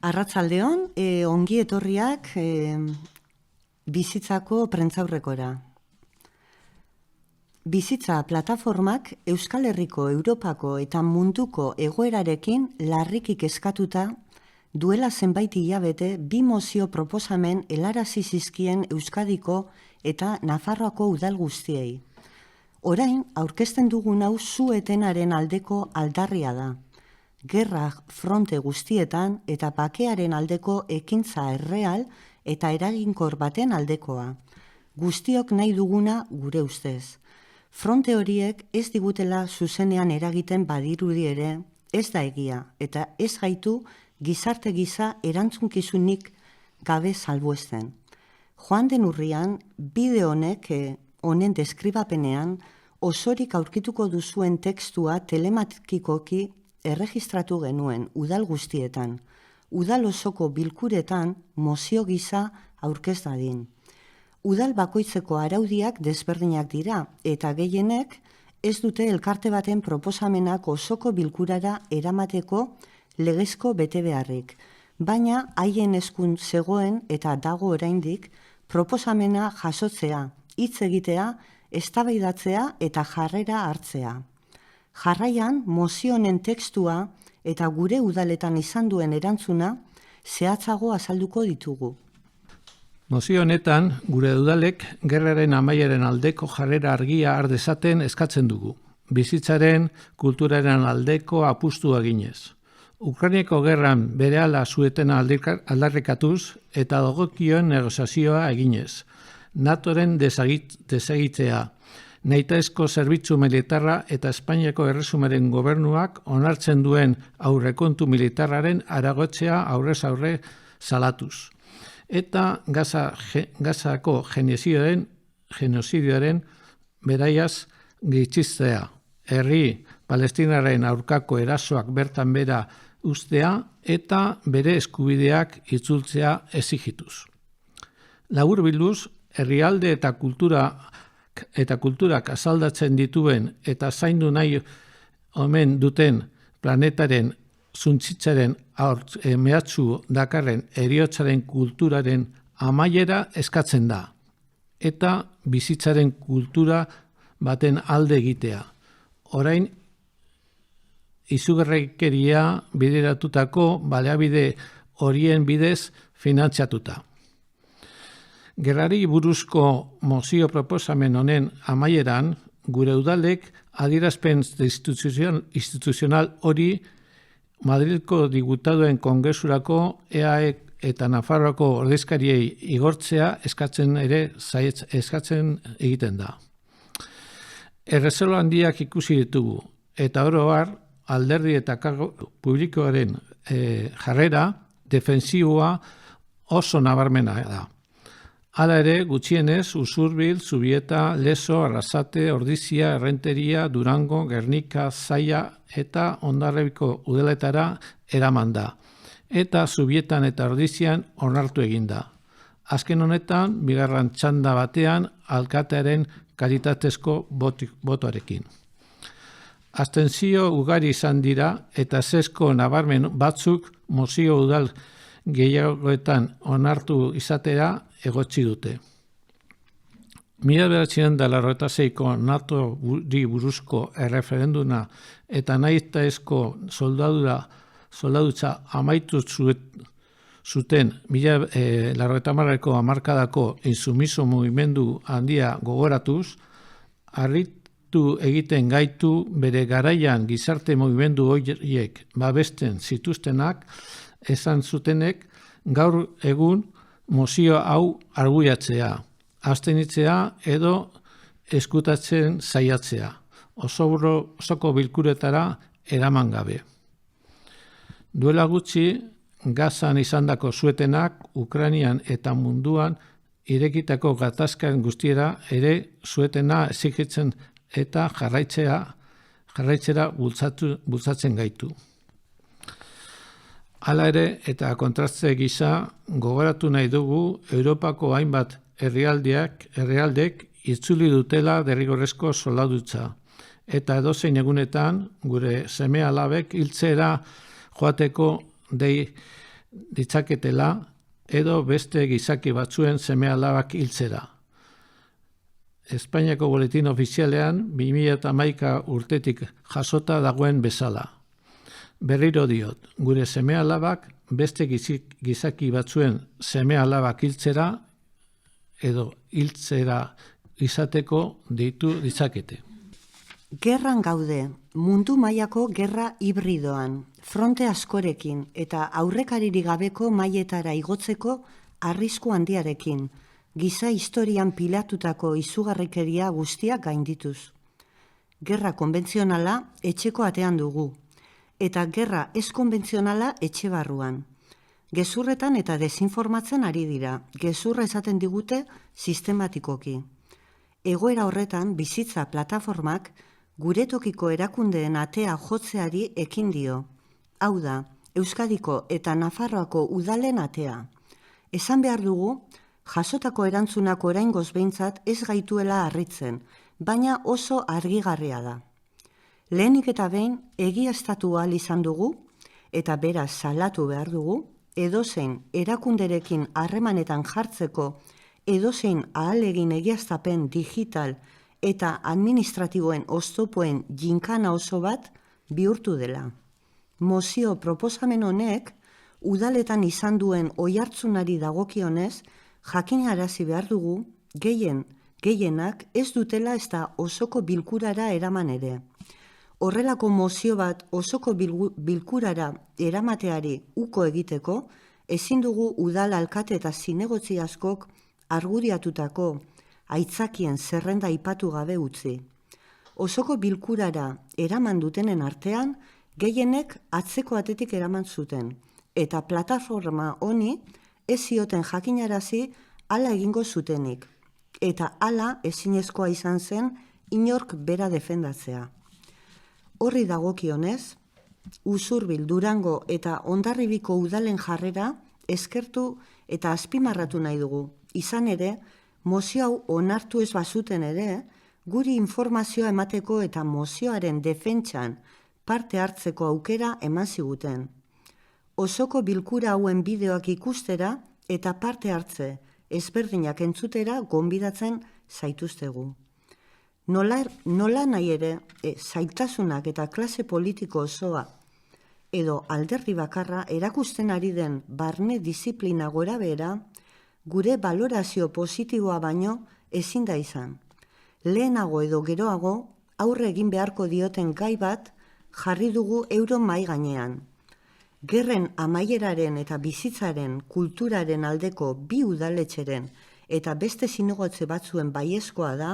Arratsaldeon, ongi etorriak bizitzako prentzaurrekora. Bizitza plataformak Euskal Herriko, Europako eta munduko egoerarekin larriki kezkatuta duela zenbait hilabete bi mozio proposamen helarazi zizkien Euskadiko eta Nafarroako udal guztiei. Orain, aurkezten dugun hau su-etenaren aldeko aldarria da. Gerra fronte guztietan eta bakearen aldeko ekintza erreal eta eraginkor baten aldekoa. Guztiok nahi duguna gure ustez. Fronte horiek ez digutela zuzenean eragiten badirudi ere, ez da egia eta ez gaitu gizarte gisa erantzunkizunik gabe salbuesten. Joan den urrian, bideo honen deskribapenean osorik aurkituko duzuen tekstua telematikoki erregistratu genuen udal guztietan, udal osoko bilkuretan mozio gisa aurkez dadin. Udal bakoitzeko araudiak desberdinak dira eta gehienek ez dute elkarte baten proposamenak osoko bilkurara eramateko legezko betebeharrik, baina haien eskun zegoen eta dago oraindik proposamena jasotzea, hitz egitea, eztabaidatzea eta jarrera hartzea. Jarraian, mozio honen tekstua eta gure udaletan izan duen erantzuna zehatzago azalduko ditugu. Mozio honetan, gure udalek gerraren amaiaren aldeko jarrera argia har dezaten eskatzen dugu. Bizitzaren, kulturaren aldeko apustua eginez. Ukrainako gerran berehala su-etena aldarrikatuz eta dagokioen negoziazioa eginez. NATOren desegitzea, nahitaezko zerbitzu militarra eta Espainiako erresumaren gobernuak onartzen duen aurrekontu militarraren aragotzea aurrez aurre salatuz. Eta Gazako genozidioaren beraiaz gitxiztea, herri palestinaren aurkako erasoak bertan bera ustea eta bere eskubideak itzultzea exigituz. Laburbilduz, herrialde eta kulturak asaldatzen dituen eta zaindu nahi omen duten planetaren zuntzitzaren mehatxu dakarren heriotzaren kulturaren amaiera eskatzen da, eta bizitzaren kultura baten alde egitea. Orain, izugarrikeria bideratutako baliabide horien bidez finantziatuta. Gerrari buruzko mozio proposamen honen amaieran, gure udalek adierazpen instituzional hori Madrilko diputaduen kongresurako EAE eta Nafarroako ordezkariei igortzea eskatzen egiten da. Erreserba handiak ikusi ditugu eta oro har alderdi eta kargo publikoaren jarrera defensiboa oso nabarmena da. Hala ere, gutxienez, Usurbil, Zubieta, Lezo, Arrasate, Ordizia, Errenteria, Durango, Gernika, Zaia eta Hondarribiko udaletara eraman da. Eta Zubietan eta Ordizian onartu eginda. Azken honetan, bigarren txanda batean, alkatearen kalitatezko botoarekin. Abstentzio ugari izan dira eta ezezko nabarmen batzuk mozio udal gehiagoetan onartu izatera egotzi dute. 1996ko NATO-ri buruzko erreferenduna eta nahitaezko soldadutza amaitu zuten 1990ko hamarkadako insumiso mugimendu handia gogoratuz, harritu egiten gaitu bere garaian gizarte mugimendu horiek babesten zituztenak esan zutenek gaur egun mozio hau argudiatzea, abstenitzea edo eskutatzen saiatzea, osoko bilkuretara eraman gabe. Duela gutxi, Gazan izandako su-etenak Ukrainian eta munduan irekitako gatazkan guztiera ere su-etena exigitzen eta jarraitzera bultzatzen gaitu. Hala ere, eta kontraste gisa, gogoratu nahi dugu Europako hainbat herrialdek itzuli dutela derrigorrezko soldadutza. Eta edozein egunetan, gure seme-alabek hiltzera joateko ditzaketela edo beste gizaki batzuen seme-alabak hiltzera. Espainiako boletin ofizialean 2011 urtetik jasota dagoen bezala. Berriro diot, gure seme-alabak beste gizaki batzuen seme-alabak hiltzera edo hiltzera izateko deitu ditzakete. Gerran gaude, mundu mailako gerra hibridoan, fronte askorekin eta aurrekaririk gabeko mailetara igotzeko arrisku handiarekin, giza historian pilatutako izugarrikeria guztiak gaindituz. Gerra konbentzionala etxeko atean dugu, eta gerra ez konbentzionala etxe barruan. Gezurretan eta desinformatzen ari dira, gezurra esaten digute sistematikoki. Egoera horretan bizitza plataformak gure tokiko erakundeen atea jotzeari ekin dio. Hau da, Euskadiko eta Nafarroako udalen atea. Esan behar dugu, jasotako erantzunak oraingoz behintzat ez gaituela harritzen, baina oso argigarria da. Lehenik eta behin egiaztatu ahal izan dugu, eta beraz salatu behar dugu, edozein erakunderekin harremanetan jartzeko edozein ahalegin egiaztapen digital eta administratiboen oztopoen jinkana oso bat bihurtu dela. Mozio proposamen honek udaletan izan duen oihartzunari dagokionez jakinarazi behar dugu gehienak ez dutela ez da osoko bilkurara eraman ere. Horrelako mozio bat osoko bilkurara eramateari uko egiteko, ezin dugu udal alkate eta zinegotzi askok argudiatutako aitzakien zerrenda aipatu gabe utzi. Osoko bilkurara eraman dutenen artean, gehienek atzeko atetik eraman zuten, eta plataforma honi ez zioten jakinarazi hala egingo zutenik, eta hala ezinezkoa izan zen inork bera defendatzea. Horri dagokionez, Usurbil, Durango eta Hondarribiko udalen jarrera eskertu eta azpimarratu nahi dugu. Izan ere, mozio hau onartu ez bazuten ere, guri informazioa emateko eta mozioaren defentsan parte hartzeko aukera eman ziguten. Osoko bilkura hauen bideoak ikustera eta parte hartze ezberdinak entzutera gonbidatzen zaituztegu. Nola nahi ere, zailtasunak eta klase politiko osoa edo alderdi bakarra erakusten ari den barne disiplina gorabehera, gure balorazio positiboa baino ezin da izan. Lehenago edo geroago aurre egin beharko dioten gai bat jarri dugu euro mahai gainean. Gerren amaieraren eta bizitzaren kulturaren aldeko bi udaletxeren eta beste zinegotze batzuen baiezkoa da,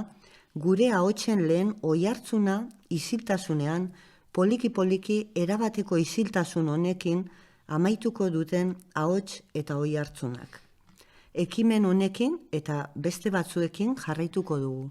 gure ahotsen lehen oihartzuna isiltasunean, poliki-poliki erabateko isiltasun honekin amaituko duten ahots eta oihartzunak. Ekimen honekin eta beste batzuekin jarraituko dugu.